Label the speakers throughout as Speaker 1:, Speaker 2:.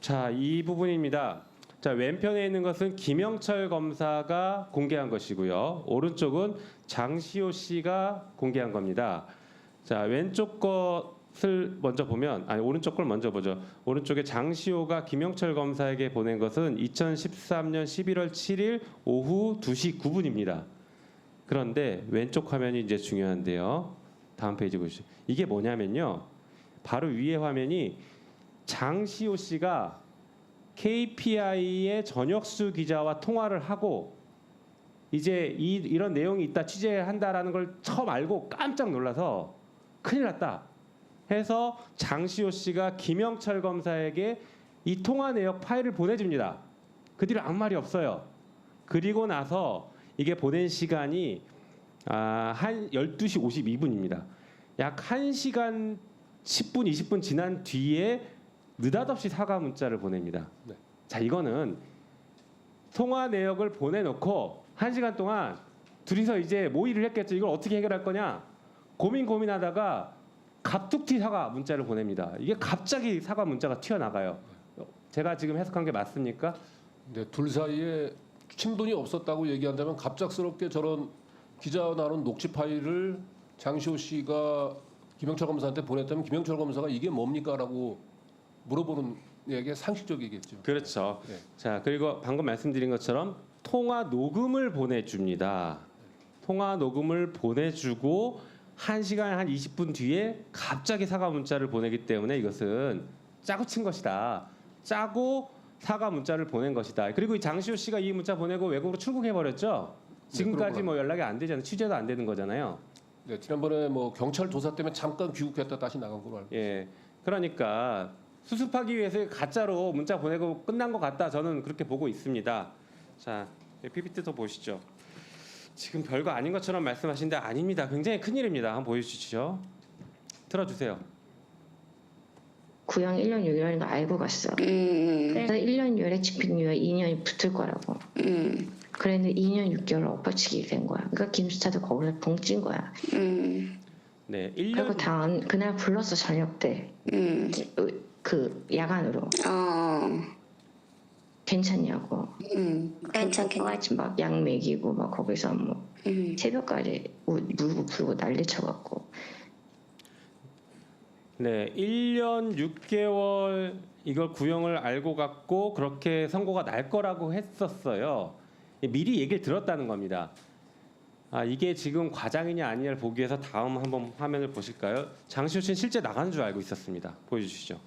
Speaker 1: 자, 이 부분입니다. 자, 왼편에 있는 것은 김영철 검사가 공개한 것이고요. 오른쪽은 장시호 씨가 공개한 겁니다. 자, 왼쪽 것을 먼저 보면, 아니 오른쪽 걸 먼저 보죠. 오른쪽에 장시호가 김영철 검사에게 보낸 것은 2013년 11월 7일 오후 2시 9분입니다. 그런데 왼쪽 화면이 이제 중요한데요. 다음 페이지 보시죠. 이게 뭐냐면요. 바로 위에 화면이 장시호 씨가 KPI의 전혁수 기자와 통화를 하고 이제 이런 내용이 있다 취재한다라는 걸 처음 알고 깜짝 놀라서 큰일 났다 해서 장시호 씨가 김영철 검사에게 이 통화 내역 파일을 보내줍니다. 그 뒤로 아무 말이 없어요. 그리고 나서 이게 보낸 시간이 한 12시 52분입니다. 약 1시간 10분, 20분 지난 뒤에 느닷없이 사과 문자를 보냅니다.
Speaker 2: 네.
Speaker 1: 자, 이거는 통화 내역을 보내놓고 1시간 동안 둘이서 이제 모의를 했겠죠. 이걸 어떻게 해결할 거냐 고민하다가 갑툭튀 사과 문자를 보냅니다. 이게 갑자기 사과 문자가 튀어나가요. 제가 지금 해석한 게 맞습니까?
Speaker 2: 네, 둘 사이에 친분이 없었다고 얘기한다면 갑작스럽게 저런 기자와 나눈 녹취 파일을 장시호 씨가 김영철 검사한테 보냈다면 김영철 검사가 이게 뭡니까라고 물어보는 게 상식적이겠죠.
Speaker 1: 그렇죠.
Speaker 2: 네.
Speaker 1: 자, 그리고 방금 말씀드린 것처럼 통화 녹음을 보내줍니다. 통화 녹음을 보내주고 1시간 한 20분 뒤에 갑자기 사과 문자를 보내기 때문에 이것은 짜고 친 것이다. 짜고 사과 문자를 보낸 것이다. 그리고 이 장시호 씨가 이 문자 보내고 외국으로 출국해 버렸죠. 지금까지 뭐 연락이 안 되잖아요. 취재도 안 되는 거잖아요.
Speaker 2: 네, 지난번에 뭐 경찰 조사 때문에 잠깐 귀국했다 다시 나간 걸로 알고.
Speaker 1: 예, 그러니까 수습하기 위해서 가짜로 문자 보내고 끝난 것 같다. 저는 그렇게 보고 있습니다. 자, PPT 더 보시죠. 지금 별거 아닌 것처럼 말씀하시는데 아닙니다. 굉장히 큰일입니다. 한번 보여주시죠. 틀어주세요.
Speaker 3: 구형 1년 6개월인 거 알고 갔어. 그래서 1년 6개월에 집행유예 2년이 붙을 거라고. 그랬는데 2년 6개월 엎어치기 된 거야. 그러니까 김수차도 거기서 붕찐 거야.
Speaker 1: 네,
Speaker 3: 그리고
Speaker 1: 1년
Speaker 3: 그날 불렀어 저녁 때. 그 야간으로. 괜찮냐고.
Speaker 4: 괜찮겠네.
Speaker 3: 막 약 먹이고 막 거기서 뭐 새벽까지 울고 불고 난리 쳐갖고.
Speaker 1: 네, 1년 6개월 이걸 구형을 알고 갔고 그렇게 선고가 날 거라고 했었어요. 미리 얘기를 들었다는 겁니다. 이게 지금 과장이냐 아니냐를 보기 위해서 다음 한번 화면을 보실까요? 장시호 씨는 실제 나가는 줄 알고 있었습니다. 보여주시죠.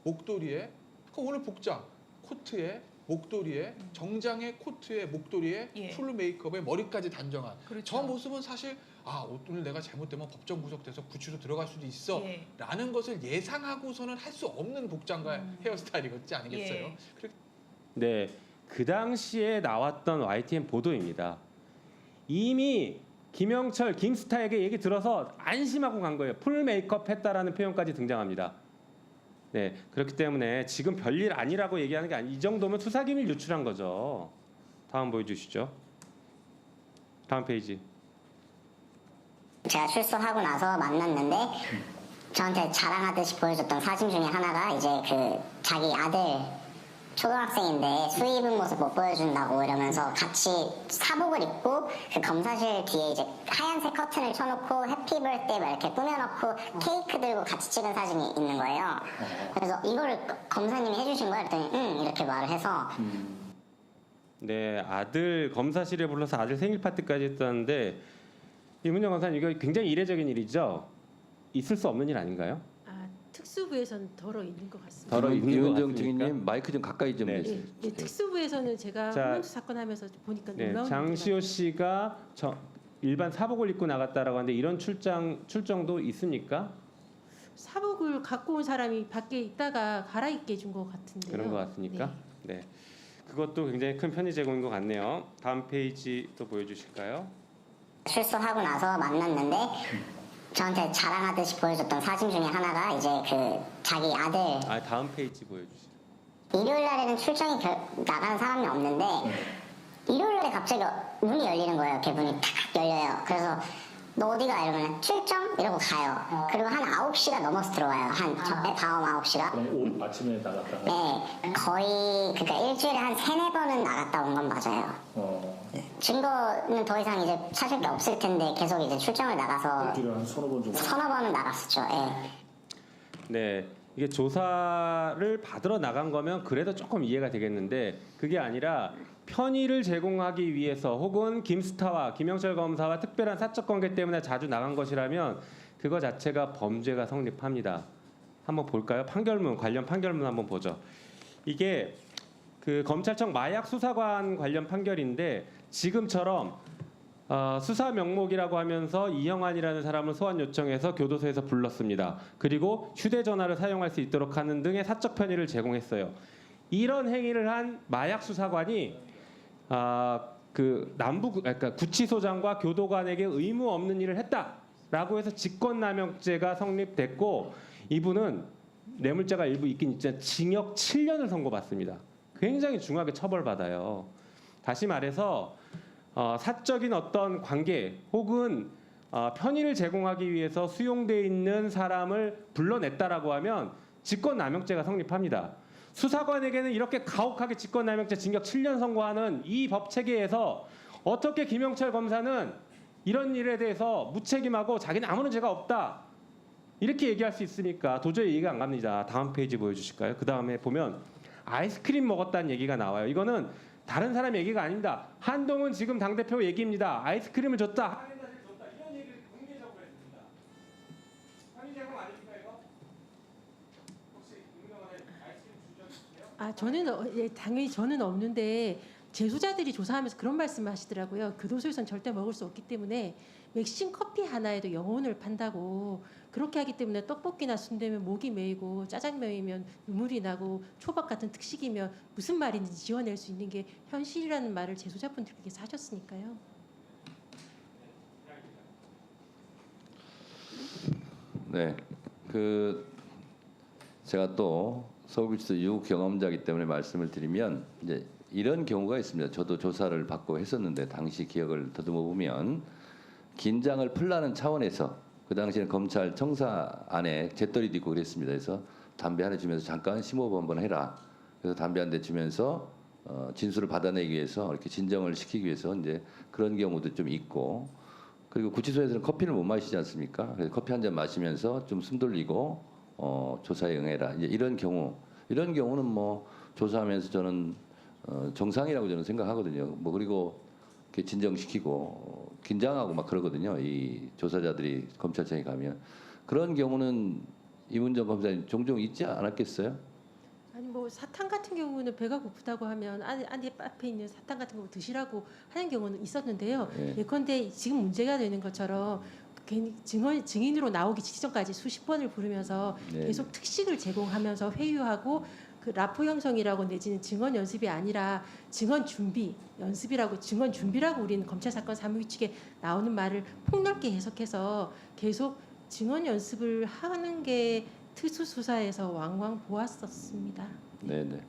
Speaker 5: 목도리에 오늘 복장 코트에 목도리에 정장에 코트에 목도리에
Speaker 6: 예.
Speaker 5: 풀 메이크업에 머리까지 단정한
Speaker 6: 그렇죠.
Speaker 5: 저 모습은 사실 오늘 내가 잘못되면 법정 구속돼서 구치소 들어갈 수도 있어
Speaker 6: 예.
Speaker 5: 라는 것을 예상하고서는 할 수 없는 복장과 헤어스타일이었지 않겠어요?
Speaker 6: 예.
Speaker 1: 네, 그 당시에 나왔던 YTN 보도입니다. 이미 김영철, 김스타에게 얘기 들어서 안심하고 간 거예요. 풀 메이크업 했다라는 표현까지 등장합니다. 네, 그렇기 때문에 지금 별일 아니라고 얘기하는 게 이 정도면 수사기밀 유출한 거죠. 다음 보여주시죠. 다음 페이지.
Speaker 4: 제가 출소하고 나서 만났는데 저한테 자랑하듯이 보여줬던 사진 중에 하나가 이제 그 자기 아들 초등학생인데 수의 입은 모습 못 보여준다고 이러면서 같이 사복을 입고 그 검사실 뒤에 이제 하얀색 커튼을 쳐놓고 해피벌데이 막 이렇게 꾸며놓고 케이크 들고 같이 찍은 사진이 있는 거예요. 그래서 이거를 검사님이 해주신 거야 그랬더니 응 이렇게 말을 해서
Speaker 1: 네, 아들 검사실에 불러서 아들 생일 파티까지 했다는데 이문정 검사님 이거 굉장히 이례적인 일이죠. 있을 수 없는 일 아닌가요?
Speaker 6: 특수부에서는 덜어 있는 것 같습니다.
Speaker 1: 덜어 있는 것
Speaker 7: 이은정
Speaker 1: 같습니까?
Speaker 7: 증인님 마이크 좀 가까이 좀
Speaker 1: 네.
Speaker 7: 해주세요.
Speaker 6: 예, 특수부에서는 제가
Speaker 1: 자,
Speaker 6: 홍명수 사건 하면서 보니까
Speaker 1: 네,
Speaker 6: 놀라운
Speaker 1: 장시호
Speaker 6: 일이
Speaker 1: 씨가 일반 사복을 입고 나갔다라고 하는데 이런 출정도 있습니까?
Speaker 6: 사복을 갖고 온 사람이 밖에 있다가 갈아입게 해준 것 같은데요.
Speaker 1: 그런 것 같습니까? 네. 그것도 굉장히 큰 편의 제공인 것 같네요. 다음 페이지 또 보여주실까요?
Speaker 4: 출소하고 나서 만났는데 저한테 자랑하듯이 보여줬던 사진 중에 하나가 이제 그 자기 아들
Speaker 1: 다음 페이지 보여주세요.
Speaker 4: 일요일 날에는 출장이 나가는 사람이 없는데 일요일 날에 갑자기 문이 열리는 거예요. 개문이 탁 열려요. 그래서 너 어디가? 이러면 출정? 이러고 가요. 그리고 한 9시가 넘어서 들어와요. 밤 9시가.
Speaker 7: 그럼 아침에 나갔다가.
Speaker 4: 네, 거의 그러니까 일주일에 한 3-4번은 나갔다 온 건 맞아요. 증거는 더 이상 이제 찾을 게 없을 텐데 계속 이제 출정을 나가서
Speaker 7: 일주일에 한 서너 번 정도.
Speaker 4: 서너 번은 나갔었죠. 예.
Speaker 1: 네, 이게 조사를 받으러 나간 거면 그래도 조금 이해가 되겠는데 그게 아니라 편의를 제공하기 위해서 혹은 김스타와 김영철 검사와 특별한 사적 관계 때문에 자주 나간 것이라면 그거 자체가 범죄가 성립합니다. 한번 볼까요? 판결문, 관련 판결문 한번 보죠. 이게 그 검찰청 마약 수사관 관련 판결인데 지금처럼 수사 명목이라고 하면서 이형환이라는 사람을 소환 요청해서 교도소에서 불렀습니다. 그리고 휴대전화를 사용할 수 있도록 하는 등의 사적 편의를 제공했어요. 이런 행위를 한 마약 수사관이 그러니까 구치소장과 교도관에게 의무 없는 일을 했다라고 해서 직권남용죄가 성립됐고 이분은 뇌물죄가 일부 있긴 있지만 징역 7년을 선고받습니다. 굉장히 중하게 처벌받아요. 다시 말해서 사적인 어떤 관계 혹은 편의를 제공하기 위해서 수용돼 있는 사람을 불러냈다라고 하면 직권남용죄가 성립합니다. 수사관에게는 이렇게 가혹하게 직권남용죄 징역 7년 선고하는 이 법 체계에서 어떻게 김영철 검사는 이런 일에 대해서 무책임하고 자기는 아무런 죄가 없다 이렇게 얘기할 수 있습니까? 도저히 이해가 안 갑니다. 다음 페이지 보여주실까요? 그 다음에 보면 아이스크림 먹었다는 얘기가 나와요. 이거는 다른 사람 얘기가 아닙니다. 한동훈 지금 당대표 얘기입니다. 아이스크림을 줬다. 할인자를 줬다. 이런 얘기를 공개적으로 했습니다. 편의 제공 아닙니까 이거? 혹시 윤경원에 아이스크림 준 적 있으세요?
Speaker 6: 저는 당연히 저는 없는데 재소자들이 조사하면서 그런 말씀하시더라고요. 교도소에서는 절대 먹을 수 없기 때문에 맥심 커피 하나에도 영혼을 판다고 그렇게 하기 때문에 떡볶이나 순대면 목이 메이고 짜장면이면 눈물이 나고 초밥 같은 특식이면 무슨 말인지 지어낼 수 있는 게 현실이라는 말을 재소자분들께서 하셨으니까요.
Speaker 8: 네, 제가 또 서울구치소 유경험자이기 때문에 말씀을 드리면 이제 이런 경우가 있습니다. 저도 조사를 받고 했었는데 당시 기억을 더듬어 보면 긴장을 풀라는 차원에서 그 당시에는 검찰 청사 안에 재떨이도 있고 그랬습니다. 그래서 담배 하나 주면서 잠깐 심호흡 한번 해라. 그래서 담배 한 대 주면서 진술을 받아내기 위해서 이렇게 진정을 시키기 위해서 이제 그런 경우도 좀 있고 그리고 구치소에서는 커피를 못 마시지 않습니까? 그래서 커피 한 잔 마시면서 좀 숨 돌리고 조사에 응해라. 이제 이런 경우는 뭐 조사하면서 저는 정상이라고 저는 생각하거든요. 뭐 그리고 이렇게 진정시키고 긴장하고 막 그러거든요. 이 조사자들이 검찰청에 가면 그런 경우는 이문정 검사님 종종 있지 않았겠어요?
Speaker 6: 아니 뭐 사탕 같은 경우는 배가 고프다고 하면 안에 앞에 있는 사탕 같은 거 드시라고 하는 경우는 있었는데요.
Speaker 8: 예.
Speaker 6: 예컨대 지금 문제가 되는 것처럼 괜히 증인으로 나오기 직전까지 수십 번을 부르면서
Speaker 8: 네.
Speaker 6: 계속 특식을 제공하면서 회유하고 그 라포 형성이라고 내지는 증언 연습이 아니라 증언 준비 연습이라고 증언 준비라고 우리는 검찰 사건 사무규칙에 나오는 말을 폭넓게 해석해서 계속 증언 연습을 하는 게 특수 수사에서 왕왕 보았었습니다.
Speaker 8: 네.